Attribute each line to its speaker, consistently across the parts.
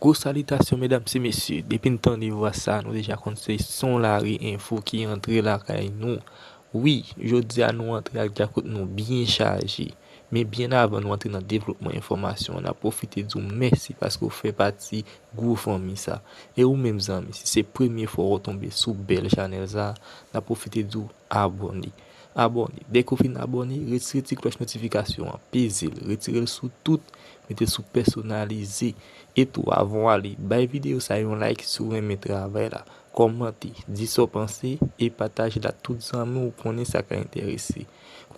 Speaker 1: Grosse salutation, mesdames et messieurs. Depuis le temps de voir ça, nous déjà conseillé son la info qui entre là avec nous. Oui, je dis à nous entrer avec nous bien chargé. Mais bien avant nous entrer dans le développement information, on a profité de vous merci parce que vous faites partie de groupe famille ça. Et vous même amis, si c'est la première fois que vous tombez sur belle channel ça, on a profité de vous abonner. Abonnez. Dès que vous finissez abonner, retirez la cloche notification, pesez, retirez sous tout, mettez sous personnalisé. Et tout avant aller, bah vidéo ça un like sur mes travail là, commentez, dis ce pensée et partagez la tout amis pour connaître ça qui intéressé.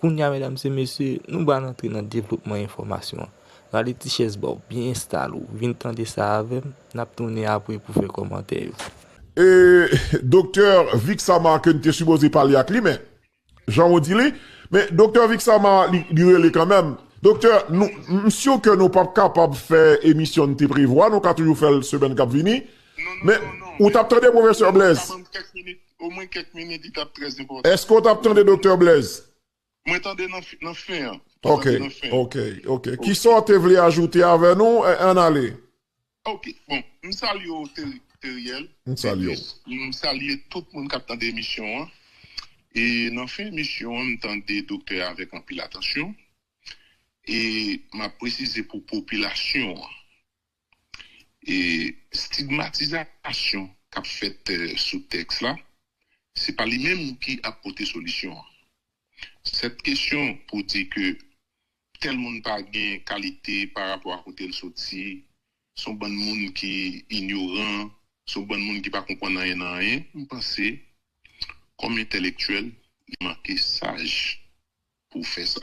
Speaker 1: Kounya mesdames et messieurs, nous allons entrer dans le développement information. La petite chaise bien installée, vient tendre ça avec, n'a tourné après pour faire commentaire.
Speaker 2: Et docteur Vixama que tu es supposé parler avec lui, mais Jean dit mais docteur Vixama lui quand même. Docteur, nous, monsieur que nous pas capable de faire émission de prévoir, nous avons toujours fait le semaine qui vini. Mais, ou t'attendez professeur Blaise?
Speaker 3: Au moins quelques minutes, il tape très important.
Speaker 2: Est-ce qu'on t'attendait docteur Blaise?
Speaker 3: Moi, attendez dans fin.
Speaker 2: Ok. Qui sont te voulez ajouter avec nous en aller?
Speaker 3: Ok, bon, nous saluons Teriel.
Speaker 2: Nous saluons.
Speaker 3: Nous saluons tout le monde qui attend l'émission. Et dans fin émission, nous entendons docteur avec un pile attention. Et m'a précisé pour population et stigmatisation qu'a fait sous texte là, c'est pas lui-même qui a apporté solution. Cette question pour dire que tel monde pas gain qualité par rapport à côté le sorti, son bon monde qui ignorant, son bon monde qui pas comprendre rien, je pense comme intellectuel, il manque sage pour faire ça.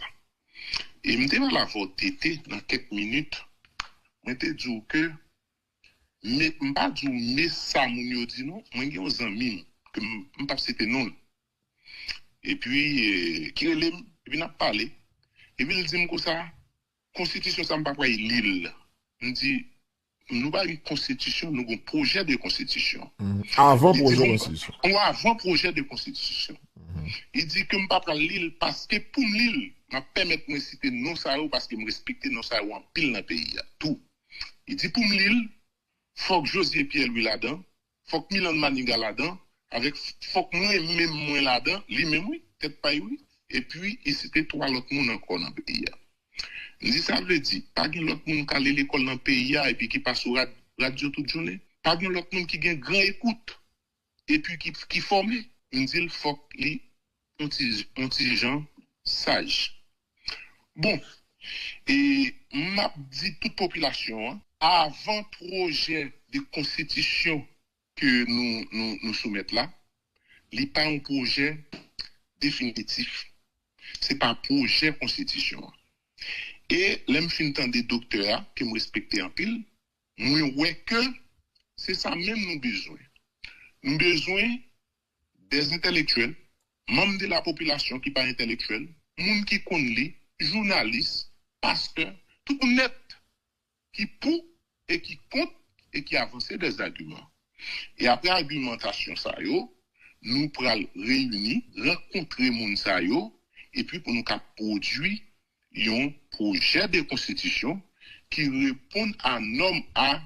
Speaker 3: Et je me la voter dans quelques minutes, je me dis que mais pas du mais ça mon dit non, moi j'ai un ami que me pas citer non. Et puis qui relève et puis n'a parlé et puis il dit comme ça constitution ça me pas quoi l'île. On dit nous pas une constitution, nous un projet de constitution.
Speaker 2: Avant projet de constitution.
Speaker 3: Avant projet de constitution. Il dit que me pas prendre l'île parce que pour l'île m'a permettre de citer non ça parce que me respecter non ça en pile dans pays tout. Il dit pour l'île faut que José Pierre lui là-dedans, faut que Milan Maniga là-dedans, avec faut que moi là-dedans, lui même oui, peut-être pas oui. Et puis il c'était trois autres monde encore dans le pays. Il dit ça veut dire pas qu'il l'autre monde qui aller l'école dans le pays et puis qui passe sur radio toute journée, pas qu'il l'autre monde qui gagne grand écoute et puis qui formé. Il dit il faut qu'il petit gens sage. Bon, et m'a dit toute population avant projet de constitution que nous soumettons là, il n'est pas un projet définitif. Ce n'est pas un projet constitution. Et l'homme fin des docteurs qui me respectent en pile, moi ouais que c'est ça même nous besoin. Nous besoin des intellectuels, membres de la population qui pas intellectuels, monde qui connaît, journalistes, pasteurs, tout net qui pour et qui compte et qui avance des arguments. Et après argumentation ça nous pral réunir, rencontrer moun ça et puis pour nous produire un projet de constitution qui répond à normes à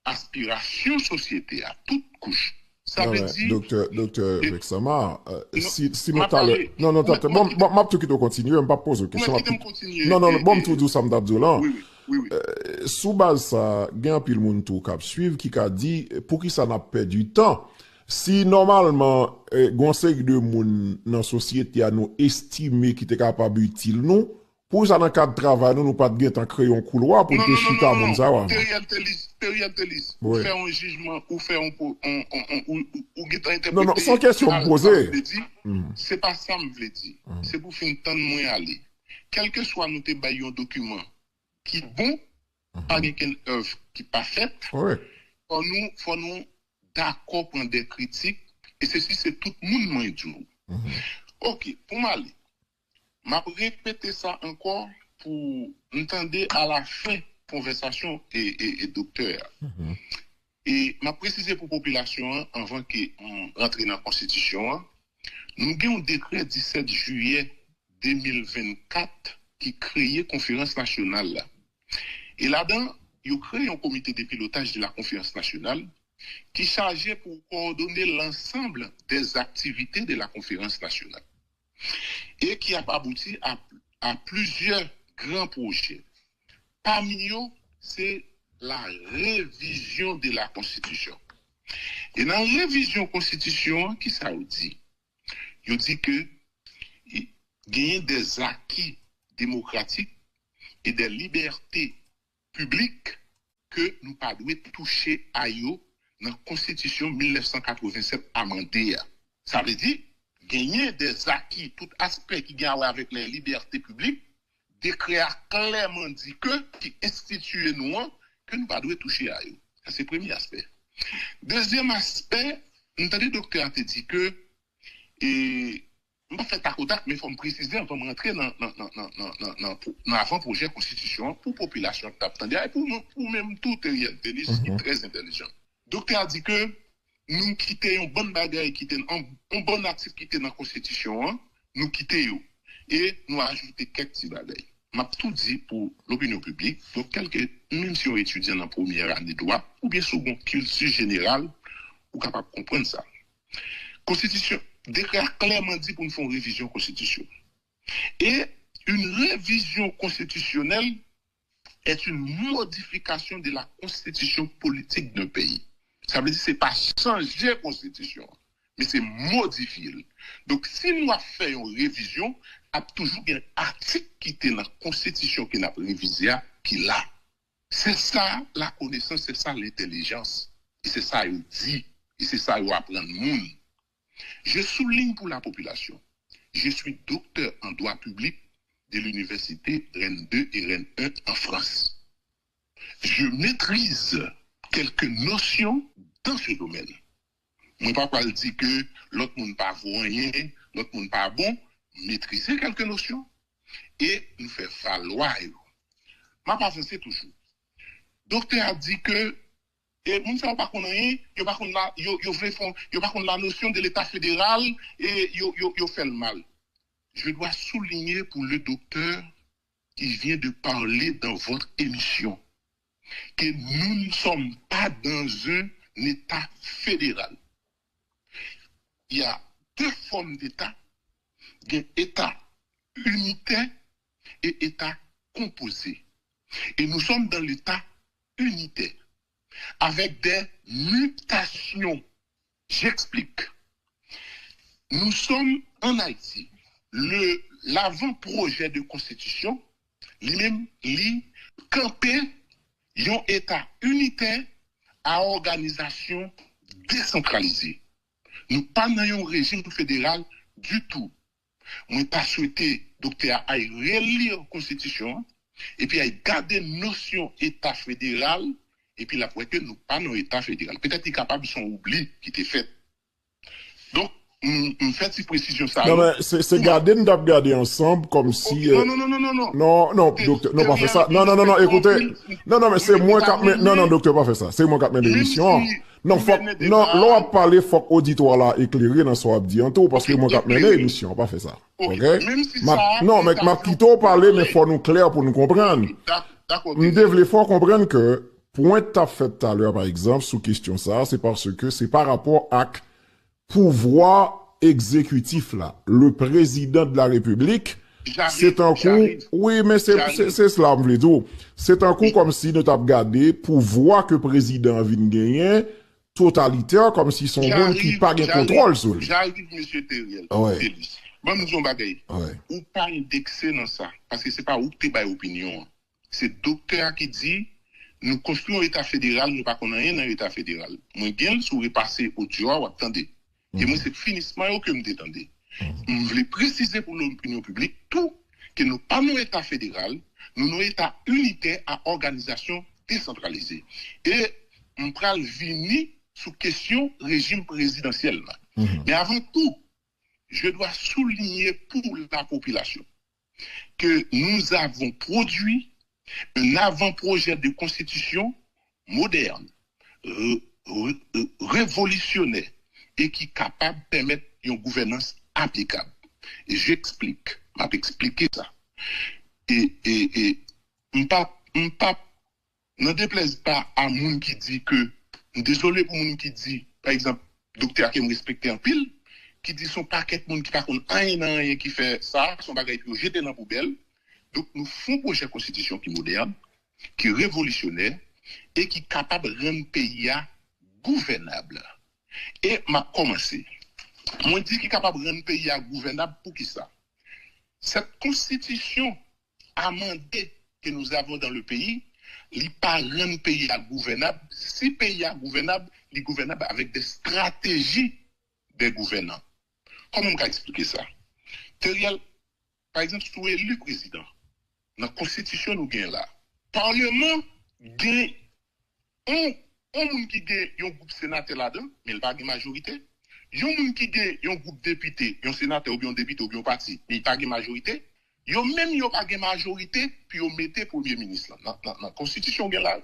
Speaker 3: aspiration société à toute couche. Ça veut dire
Speaker 2: docteur Vexama si nous non m'a tout qui continuer, pas poser question. Non, bon tout ça m'dabdou
Speaker 3: oui.
Speaker 2: Sous base ça, gen pile moun tou k'ap suivre qui a dit pour qui ça n'a perdu du temps. Si normalement conseil de moun dans société a nous estimer qui était capable utile nous pour ça dans cadre travail nous pas de temps créer un couloir pour te chita moun ça wa.
Speaker 3: Faire un jugement ou faire un ou interpréter.
Speaker 2: Non, sans question posée.
Speaker 3: C'est pas ça me veut dire. C'est pour faire temps moins aller. Quel que soit nous te baillons un document qui bon, pas une œuvre qui pas faite. Faut nous d'accord prendre des critiques et ceci c'est tout le monde moins du. OK, pour m'aller. M'a répéter ça encore pour entendre à la fin conversation et docteur. Et m'a précisé pour population avant qu'on rentre dans la constitution, nous avons un décret 17 juillet 2024 qui créait conférence nationale là. Et là-dedans, ils ont créé un comité de pilotage de la conférence nationale qui est chargé pour coordonner l'ensemble des activités de la conférence nationale et qui a abouti à plusieurs grands projets. Parmi eux, c'est la révision de la Constitution. Et dans la révision de la Constitution, qui ça dit? Il dit que il y a des acquis démocratiques et des libertés publiques que nous ne devons pas toucher à eux dans la Constitution 1987 amendée. Ça veut dire gagner des acquis, tout aspect qui gagne avec les libertés publiques, décret clairement dit qui institue nous que nous ne devons pas toucher à eux. C'est le premier aspect. Deuxième aspect, nous avons le docteur a dit que et on va faire tac, mais il faut me préciser, on va rentrer dans l'avant-projet de constitution pour la population qui t'attendait et pour même toute réalité, qui est très intelligent. Docteur a dit que nous quittons une bonne bagaille, un bon actif qui était dans la constitution, nous quittons et nous ajoutons quelques petits bagailles. M'a tout dit pour l'opinion publique, donc même si on étudie en première année de droit, ou bien second culture générale, ou capable de comprendre ça. Constitution, décret clairement dit pour nous faire une révision constitution. Et une révision constitutionnelle est une modification de la constitution politique d'un pays. Ça veut dire que ce n'est pas changer la constitution, mais c'est modifier. Donc, si nous avons fait une révision, il y a toujours un article qui est dans la constitution qui n'a pas révisé, qui l'a. C'est ça la connaissance, c'est ça l'intelligence. Et c'est ça qu'il dit, et c'est ça qu'il apprend le monde. Je souligne pour la population, je suis docteur en droit public de l'université Rennes 2 et Rennes 1 en France. Je maîtrise quelques notions dans ce domaine. Mon papa dit que l'autre monde pas rien, l'autre monde pas bon, maîtriser quelques notions et nous faire valoir. Ma pas c'est toujours. Docteur a dit que et moun sa pas connait, yo pas connait la yo pas connait la notion de l'état fédéral et yo fait le mal. Je dois souligner pour le docteur qui vient de parler dans votre émission que nous ne sommes pas dans un état fédéral. Il y a deux formes d'état, il y a état unitaire et état composé. Et nous sommes dans l'état unitaire avec des mutations. J'explique. Nous sommes en Haïti. L'avant-projet de constitution, lui-même, campé un État unitaire à organisation décentralisée. Nous pas dans un régime fédéral du tout. Moi, pas souhaité, docteur, à relire la constitution et puis à garder notion État fédéral. Et puis là, pour que nous pas dans l'État fédéral. Peut-être qu'il est capable de son oubli qui était fait. Donc, on fait cette précision ça.
Speaker 2: Non, mais c'est garder, nous avons gardé ensemble comme si.
Speaker 3: Non.
Speaker 2: Non, docteur, non, pas fait ça. Non, écoutez. Non, mais c'est moi qui. Non, docteur, pas fait ça. C'est moi qui ai l'émission. Non, l'on a parlé, faut que l'auditoire là éclairé dans son abdi en tout, parce que moi qui ai l'émission, pas fait ça. Ok? Non, mais ma quito parler, mais faut nous clair pour nous comprendre.
Speaker 3: D'accord.
Speaker 2: Nous devons fort comprendre que, point que tu as fait tout à l'heure, par exemple, sous question ça, c'est parce que c'est par rapport à pouvoir exécutif là. Le président de la République, c'est un coup, oui, mais c'est cela, me dire. C'est un coup comme si nous t'avons gardé pouvoir que le président vient gagner, totalitaire, comme si son monde qui pas de contrôle sur lui.
Speaker 3: J'arrive, monsieur Teriel.
Speaker 2: Ouais.
Speaker 3: Bon, nous disons bagaille.
Speaker 2: Ouais.
Speaker 3: Ou pas indexer dans ça, parce que c'est pas où tu as opinion. C'est docteur qui dit, nous construisons l'État fédéral, nous pas connaissons rien dans l'État fédéral. Moi, bien, si vous repassez au Dior, attendez. Et moi, c'est finissement que me détendez. Je voulais préciser pour l'opinion publique tout, que nous pas nos État fédéral, nous nos État unitaire à organisation décentralisée. Et on pral venir sous question régime présidentiel. Mais avant tout, je dois souligner pour la population que nous avons produit un avant-projet de constitution moderne, révolutionnaire et qui est capable de permettre une gouvernance applicable. Et j'explique, m'a expliqué ça. Et pas ne déplaise pas à moun qui dit que, désolé pour moun qui dit, par exemple, docteur qui me respecte en pile, qui dit son paquet de monde qui par contre rien qui fait ça, son bagage qui jeté dans la poubelle. Donc nous faisons un projet de constitution qui est moderne, qui est révolutionnaire et qui est capable de rendre le pays gouvernable. Et m'a commencé. Moi dit qu'il est capable de rendre le pays gouvernable pour qui ça? Cette constitution amendée que nous avons dans le pays, il n'est pas rendre le pays gouvernable. Si le pays est gouvernable, il est gouvernable avec des stratégies des gouvernants. Comment on peut expliquer ça? Par exemple, si vous êtes élu président, dans la constitution, nous gagnons là. Parlement gagne un monde qui gagne un groupe sénateur là-dedans, mais il n'y a pas de majorité. Il y a un monde qui gagne un groupe député, un sénateur ou bien un député ou bien un parti, mais il n'y a pas de majorité. Il y a même pas de majorité, puis on mettait Premier ministre. Dans la constitution, là.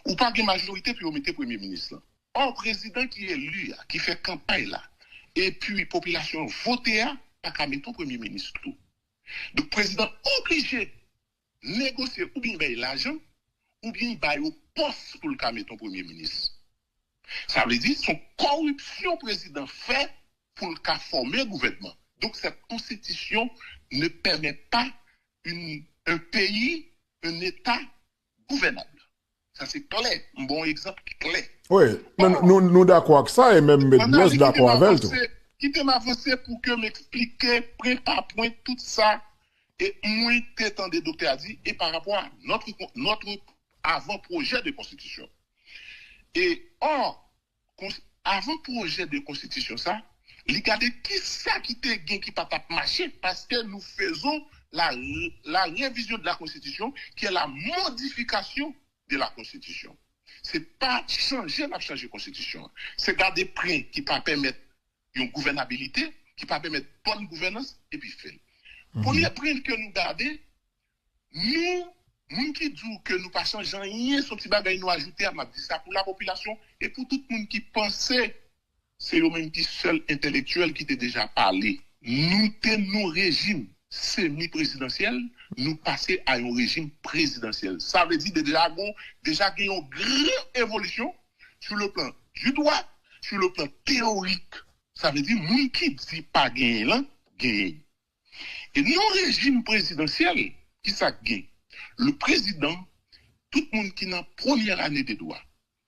Speaker 3: Ou pas de majorité, puis on mettait Premier ministre. Là. Or, président qui est élu, qui fait campagne là, et puis population votée, pas qu'à mettre Premier ministre tout. Donc, président obligé de négocier ou bien payer l'argent, ou bien payer au poste pour le cas mettre Premier ministre. Ça veut dire son corruption président fait pour le cas former gouvernement. Donc, cette constitution ne permet pas un pays, un État gouvernable. Ça, c'est clair. Un bon exemple clair.
Speaker 2: Oui, nous d'accord avec ça et même Medlez d'accord avec tout.
Speaker 3: Quittez m'avancer pour que m'explique point par point tout ça et moi t'étant des docteurs a dit et par rapport à notre avant-projet de constitution. Et or, avant-projet de constitution ça, regardez qui ça qui te gain qui pas marcher parce que nous faisons la révision de la constitution qui est la modification de la constitution. C'est pas changer la constitution, c'est garder prix qui pas permettre une gouvernabilité, qui pas permettre bonne gouvernance et puis faire. Premier prix que nous gardons, nous qui disons que nous pas changer rien, son petit bagage nous ajouter à dit ça pour la population et pour tout le monde qui pensait c'est le même qui seul intellectuel qui t'a déjà parlé. Nous tenons régime semi-présidentiel, nous passer à un régime présidentiel. Ça veut dire déjà une grande évolution sur le plan du droit, sur le plan théorique. Ça veut dire moun qui dit pas gagner là, gagne. Et non régime présidentiel qui ça gagne. Le président, tout le monde qui est dans la première année de droit,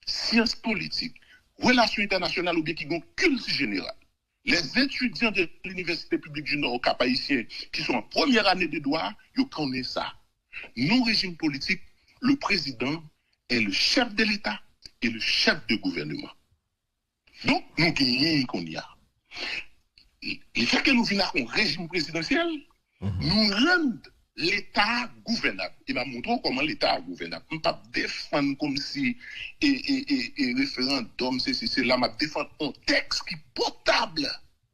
Speaker 3: sciences politiques, relations internationales ou bien qui ont culture générale. Les étudiants de l'Université publique du Nord au Cap Haïtien qui sont en première année de droit, ils connaissent ça. Nos régimes politiques, le président est le chef de l'État et le chef de gouvernement. Donc, nous gagnons qu'on y a. Le fait que nous venons à un régime présidentiel, nous rendons l'État gouvernable. Il va montrer comment l'État est gouvernable. On ne peut pas défendre comme si référendum, c'est là, on défendre un texte qui est potable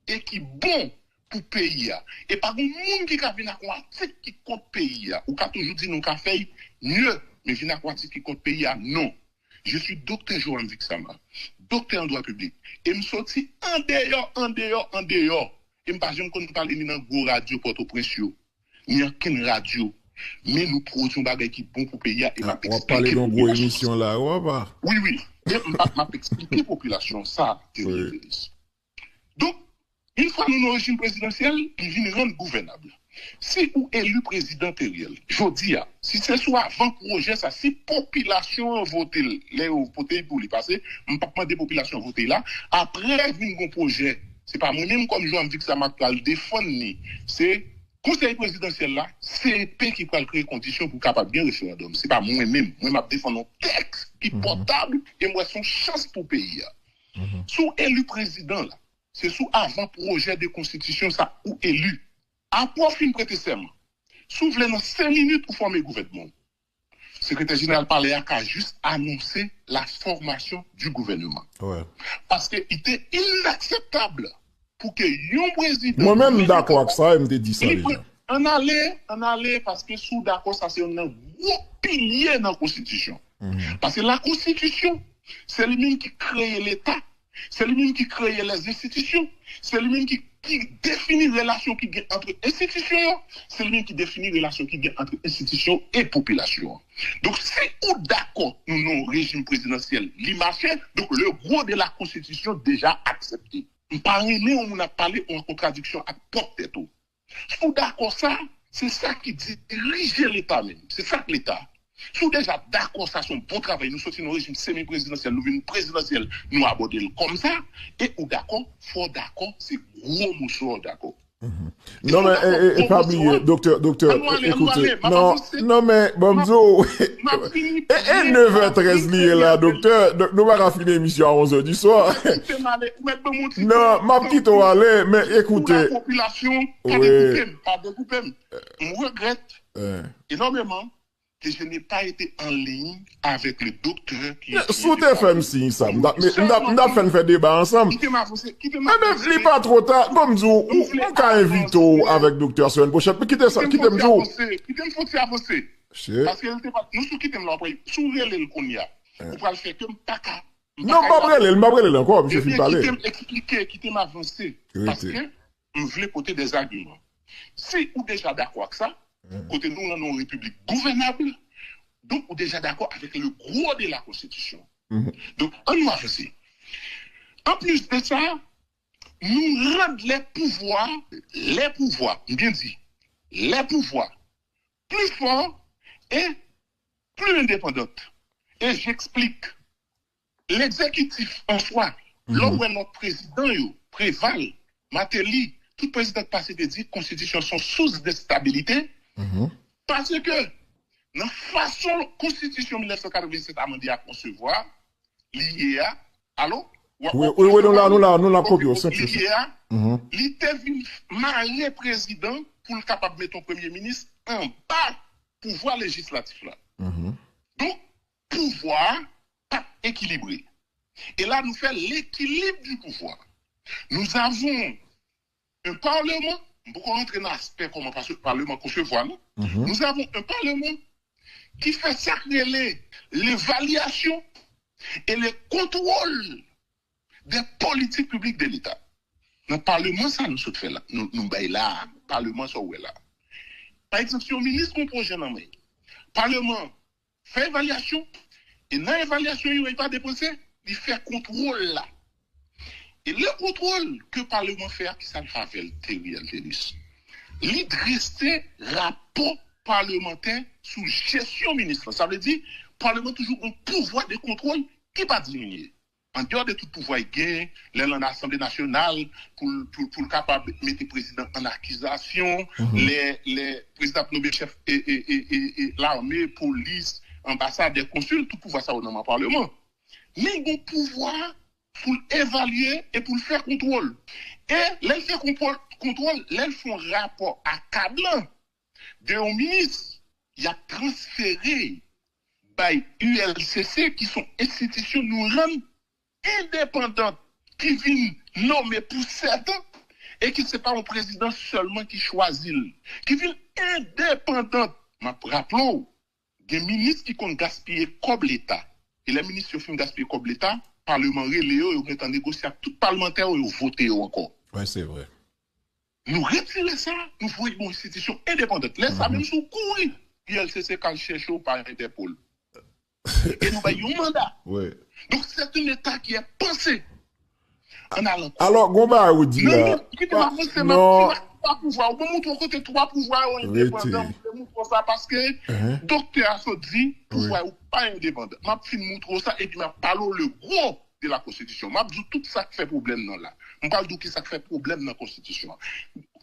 Speaker 3: et qui est bon pour le pays. Et par contre, les gens qui viennent à un article qui compte le pays, ou qui toujours dit nous avons fait mieux, mais viennent à un article qui compte le pays, non. Je suis docteur Johan Vixama, docteur en droit public. Et je me sorti en dehors. Et je ne sais pas parler ni dans une radio Port-au-Prince, ni dans aucune radio. Mais nous produisons des choses qui sont bons pour le pays.
Speaker 2: On va parler d'une grosse émission là, ou pas?
Speaker 3: Oui. Et je vais expliquer à la population ça. Oui. Donc, une fois nous avons un régime présidentiel, il vient rendre gouvernable. Si vous élu président réel, je dis, si c'est soit avant projet, ça, si population vote, les voter pour lui passer, je ne peux pas demander population voter là. Après, il y a un projet, c'est pas moi-même comme Joan Vic Sama qui va le défendre, c'est conseil présidentiel là, c'est CEP qui va créer conditions pour capable bien référendum. C'est pas moi-même, moi je défends un texte qui est portable et moi son chance pour le pays. Sous élu président là, c'est sous avant projet de constitution ça ou élu. Après fin prêter serment. S'ouvre dans 5 minutes pour former le gouvernement. Le secrétaire général parlait à juste annoncer la formation du gouvernement. Ouais. Parce qu'il était inacceptable pour que un président.
Speaker 2: Moi-même d'accord avec ça, il me dit ça.
Speaker 3: On allait parce que sous d'accord, ça c'est un gros pilier dans la Constitution. Parce que la Constitution, c'est lui-même qui crée l'État. C'est lui-même qui crée les institutions. C'est lui-même qui définit les relations qui y a entre institutions. C'est lui-même qui définit les relations qui y a entre institutions et population. Donc, si on d'accord nous non régime présidentiel, l'immarché, donc le gros de la Constitution déjà accepté. On a parlé en contradiction à propre tête. Si on d'accord ça, c'est ça qui dirige l'État même. C'est ça que l'État. Si on déjà d'accord ça, c'est un bon travail. Nous sortons dans un régime semi-présidentiel, nous venons présidentiel, nous abordons comme ça. Et ou d'accord, faut d'accord, c'est gros mousseau d'accord.
Speaker 2: Non, mais, pas oublier, docteur, écoutez. Non, mais, Bomzo, et 9h13 lié là, docteur, nous allons finir l'émission à 11h du soir. Non, ma petite aller, mais écoutez.
Speaker 3: La population, pas découper, on regrette énormément que je n'ai pas été en ligne avec le docteur qui est...
Speaker 2: Sous TFM si, ça. Nous avons fait débat ensemble. Mais n'est pas trop tard. Comme nous, on peut inviter avec docteur semaine prochaine. Mais quittez ça, quittez me jour.
Speaker 3: Quittez me faut avancer. Parce que nous sous quittez là après. Sous le qu'on y a. On va le faire comme pas qu'à.
Speaker 2: Non, pas brûler encore, monsieur Philippe parler.
Speaker 3: Quittez m'expliquer, quittez m'avancer. Parce que on voulait porter des arguments. Si ou déjà d'accord avec ça, côté nous, on a une république gouvernable, donc on est déjà d'accord avec le gros de la Constitution. Donc, on nous avancer. En plus de ça, nous rendons les pouvoirs, bien dit, les pouvoirs plus forts et plus indépendants. Et j'explique. L'exécutif en soi, là où notre président préval, Matéli, tout président passé de dire constitution sont source de stabilité, parce que dans la façon constitution 1987 amendée à concevoir, l'IA, allô?
Speaker 2: Oui, nous la copions.
Speaker 3: L'IA, l'IA marié président pour le capable de mettre ton premier ministre en bas pouvoir législatif là. Donc, pouvoir pas équilibré. Et là, nous faisons l'équilibre du pouvoir. Nous avons un parlement, beaucoup rentrer dans l'aspect comment le parlement concevoir. Nous avons un parlement qui fait sacrer l'évaluation et le contrôle des politiques publiques de l'État. Dans le parlement, ça nous fait là. Nous baillons là, le parlement, ça où est là. Par exemple, si on ministre un projet dans le parlement fait évaluation, et dans l'évaluation, il n'y a pas dépensé, il fait contrôle là. Et le contrôle que le Parlement fait, qui ça le fait le tennis. Il dresse rapport parlementaire sous gestion ministre. Ça veut dire, le Parlement a toujours un pouvoir de contrôle qui va diminuer. En dehors de tout pouvoir gain, l'Assemblée nationale, pour le capable de mettre le président en accusation, les présidents nommés chefs et l'armée, police, ambassade, des consuls, tout pouvoir ça dans le Parlement. Mais il y a un pouvoir pour évaluer et pour faire contrôle. Et là, fait contrôle, là, ils font rapport accablant de un ministre. Il a transféré par ULCC, qui sont institutions nous rendent indépendantes, qui viennent nommer pour 7 ans, et qui ne sont pas un président seulement qui choisit, qui viennent indépendantes. Rappelons, des ministres qui comptent gaspiller comme l'État. Et les ministres qui ont gaspiller comme l'État, Parlement reléo, ils ont négocié avec tout parlementaire, ils ont voté encore.
Speaker 2: Oui, c'est vrai.
Speaker 3: Nous retirons ça, nous voyons une institution indépendante. Laisse ça même sous courir. ILCC quand cherche par Interpol. Et nous avons un mandat.
Speaker 2: Oui.
Speaker 3: Donc c'est un État qui est pensé en allant.
Speaker 2: Alors, Gomba vous dit là.
Speaker 3: Non. Pas pouvoir. On peut montrer côté trois pouvoirs indépendants. On peut montrer ça parce que docteur a dit pouvoir ou pas indépendant. M'a fin montrer ça et puis m'a parlé le gros de la Constitution. M'a dit tout ça qui fait problème dans là. On parle de qui ça fait problème dans la Constitution.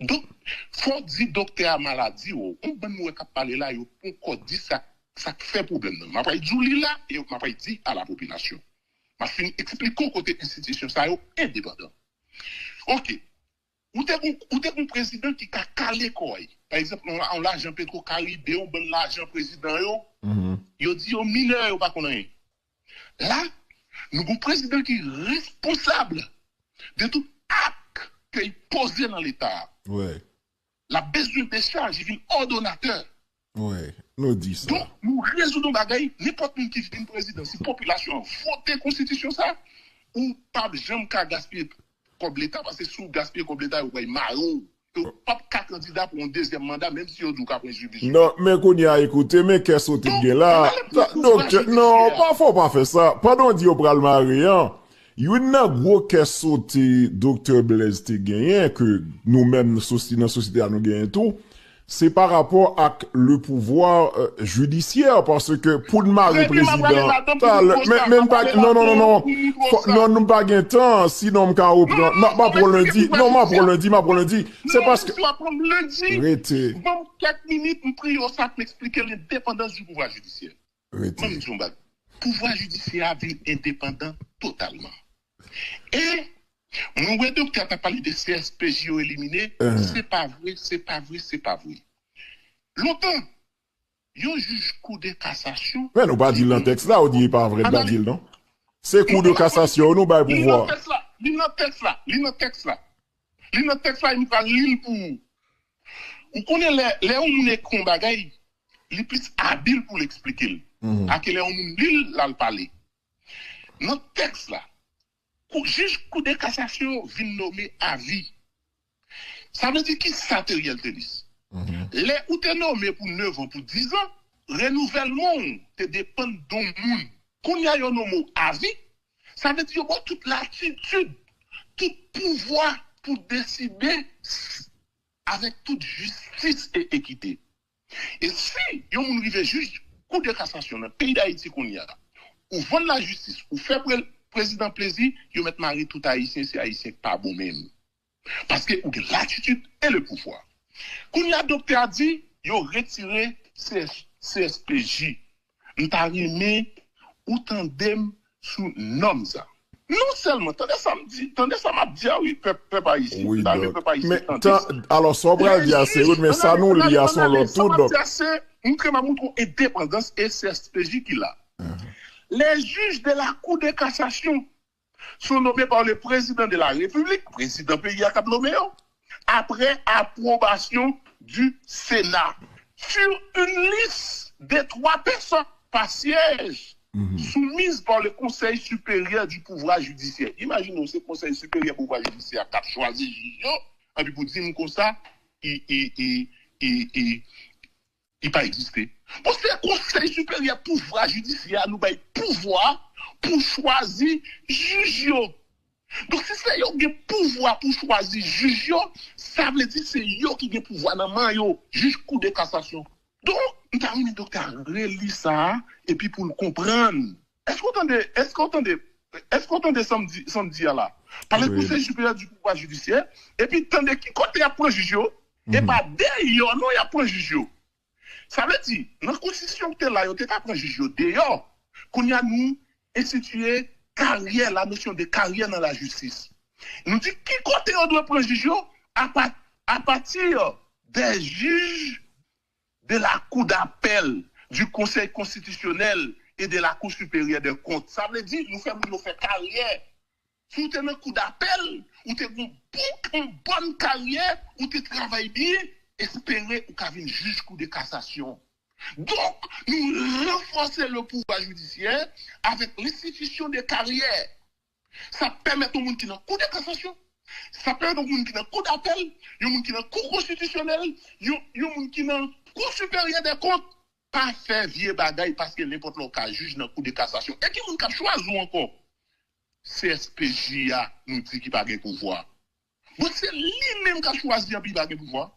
Speaker 3: Donc, faut dire docteur a maladie. On peut nous parler là. On peut dire ça fait problème. M'a pas dit là et m'a pas dit à la population. M'a fin expliquer côté institution ça est indépendant. OK. Ou t'es un président qui a calé quoi. Par exemple, on l'argent Petro-Caribé, on donne l'argent président yo dit aux mineurs yo pas connaît. Là, nous avons un président qui est responsable de tout acte qu'il pose dans l'État.
Speaker 2: Ouais.
Speaker 3: La besoin de charge, il vient ordonnateur.
Speaker 2: Ouais, nous dit ça.
Speaker 3: Donc, nous résoudons bagaille, n'importe qui vient président, si la population vote la constitution ça, ou pas jamais qu'à gaspiller comme l'État, parce que sous gaspiller comme l'État, vous voyez, marron. Pas de candidat pour un deuxième mandat, même si on doit après jubilé.
Speaker 2: Non, mais qu'on y a écouté, mais qu'est-ce que tu là? Docteur, non, pas faut pas faire ça. Pardon, dit au pral Marian. Yon nan gros qu'est-ce que docteur Blaise te gagné, que nous-mêmes, dans la société, nous gagnons tout. C'est par rapport à le pouvoir judiciaire, parce que pour le mari président, même pas, non, nous pas gain temps, sinon m'ka reprendre, non, pas pour lundi, non, pas pour lundi, c'est parce que,
Speaker 3: lundi, bon, 4 minutes, m'prie au sac m'expliquer l'indépendance du pouvoir judiciaire. Pouvoir judiciaire est indépendant totalement. Et, mon docteur a parlé de CSPJ éliminés, c'est pas vrai. Longtemps, yon juge coup de cassation.
Speaker 2: Mais nous pas dit dans le texte là, on dit pas vrai, pas dit non. C'est coup de cassation, nous pas pouvoir.
Speaker 3: Li nan texte là, il va lire pour. Vous connaissez les hommes qui ont bagay, il est plus habile pour l'expliquer. À quel on lit là le parler. Dans le texte là, juge coup de cassation vient nommer à vie. Ça veut dire qui s'intérieur de liste. Les ou te nommé pour 9 ans, pour 10 ans, renouvellement te dépend d'un monde. Quand il y a un nom à vie, ça veut dire bon, toute l'attitude, tout pouvoir pour décider avec toute justice et équité. Et si il y a un juge, coup de cassation dans le pays d'Haïti qu'on y a, ou vendre la justice, ou faire président plaisir, ils mettent mari tout haïtien, c'est haïtien pas bon même. Parce que l'attitude et le pouvoir. Quand il y a docteur a dit, ils ont retiré CSPJ. Nous avons remis ou tandem sous nom ça. Non seulement, tandis ça m'a dit, oui, peuple haïtien.
Speaker 2: Oui, mais alors, ça va dire, c'est mais ça nous lié à son lot tout. Donc,
Speaker 3: c'est une indépendance et CSPJ qu'il a. Les juges de la Cour de cassation sont nommés par le président de la République, président pays à Cap-Noméo, après approbation du Sénat, sur une liste de 3 personnes par siège, soumises par le Conseil supérieur du pouvoir judiciaire. Imaginez, ce Conseil supérieur du pouvoir judiciaire qui a choisi Gigio, et puis pour dire comme ça, il pas existé. Parce que le Conseil supérieur du pouvoir judiciaire nous a pouvoir pour choisir Gigio. Donc, si c'est yo qui a pouvoir pour choisir juge, ça veut dire que c'est yo qui a pouvoir dans la main, juge coup de cassation. Donc, nous avons un docteur relire ça, et puis pour le comprendre. Est-ce qu'on entendait samedi là? Par le Conseil supérieur du pouvoir judiciaire, et puis attendez qui côté a pris juge, et pas d'ailleurs, non, il y a pris juge. Ça veut dire, dans la constitution que là, il y a pris juge d'ailleurs, qu'on y a nous institué carrière, la notion de carrière dans la justice. Nous dit qui côté on doit prendre juge à partir des juges de la Cour d'appel, du Conseil constitutionnel et de la Cour supérieure des comptes. Ça veut dire nous faisons carrière. Si tu as un coup d'appel, ou tu as une bonne carrière, ou tu travailles bien, espérer ou tu as un juge coup de cassation. Donc, nous renforçons le pouvoir judiciaire avec l'institution de carrière. Ça permet au monde qui n'a coup de cassation. Ça permet au monde qui n'a coup d'appel, au monde qui n'a coup constitutionnel, au monde qui n'a coup supérieur des comptes. Pas faire vieux bagaille parce que n'importe quel juge n'a coup de cassation. Et qui monde qui a choisi encore? CSPJ nous dit qu'il n'a pas de pouvoir. Donc c'est lui-même qui a choisi un peu de pouvoir.